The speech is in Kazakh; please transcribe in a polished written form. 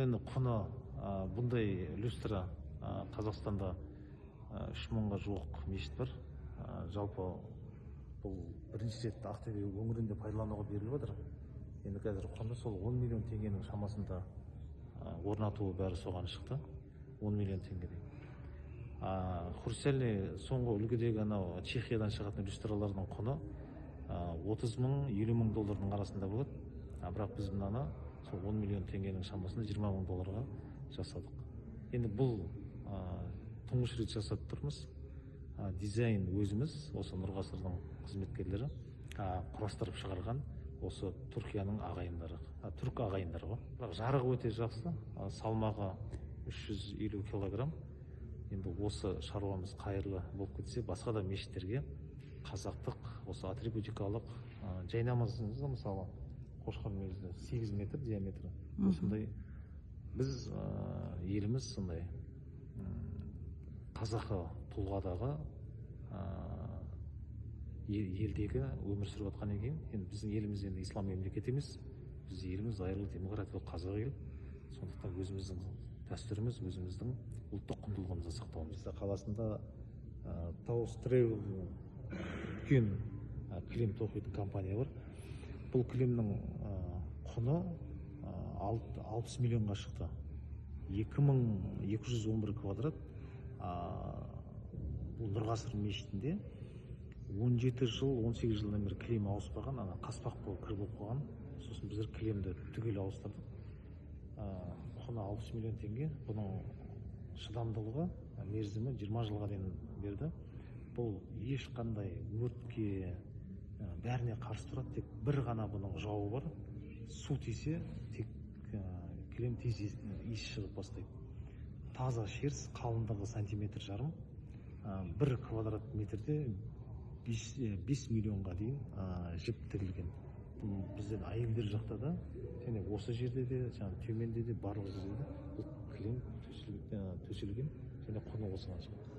Енді құны бұндай люстра Қазақстанда 3000-ға жуық мешіт бар. Жалпы бұл бірінші рет Ақтөбе өңірінде пайдалануға беріліп отыр. Енді қазір құны сол 10 миллион теңгенің шамасында орнатуы бәрі соған шықты. 10 миллион теңгедей. Хрустальный соңғы үлгідегі анау Чехиядан шығатын люстралардың құны 30 мың, 50 мың доллардың арасында болады. Бірақ біз мынаны сол 10 миллион теңгенің шамасында 20 мың долларға жасадық. Енді бұл тұңғыш рет жасап тұрмыз. Дизайн өзіміз, осы Нұрғасырдың қызметкерлері құрастырып шығарған осы Түркияның ағайындары, түрк ағайындары ғой. Жарығы өте жақсы, салмағы 350 килограмм. Енді осы шаруамыз қайырлы болып кетсе, басқа да мешіттерге қазақтық осы атрибутикалық жай намазыңызда мысалы қошқан мүйізді 8 метр диаметрі. Осындай біз еліміз сондай қазақы тұлғадағы елдегі өмір сүріп жатқан екен. Енді біздің еліміз енді ислам мемлекет емес, біз еліміз айрылы демократиялық қазақ ел. Сондықтан өзіміздің дәстүріміз, өзіміздің ұлттық құндылығымызды сақтауымыз. Қаласында Таус Тревел үлкен кілем тоқитын компания бар. Бұл кілемнің құны 60 миллионға шықты. 2211 квадрат. Бұл Нұрғасыр мешітінде 17 жыл, 18 жылдан бері кілем ауыспаған, қаспақ болып кір болып қойған. Сосын біздер кілемді түгел ауыстырдық. Құны 60 миллион теңге. Бұның шыдамдылығы мерзімі 20 жылға дейін берді. Бұл ешқандай өртке бәріне қарсы тұрады. Тек бір ғана бұның жауы бар. Су тисе, тек кілем тез иіс шығып бастайды. Таза шерс, қалыңдығы сантиметр жарым. 1 квадрат метрде 5 миллионға дейін жіп тігілген. Бұл бізден әйелдер жақта да, және осы жерде де, төменде де барлық жерде де бұл кілем төселген, және құны осыған шығады.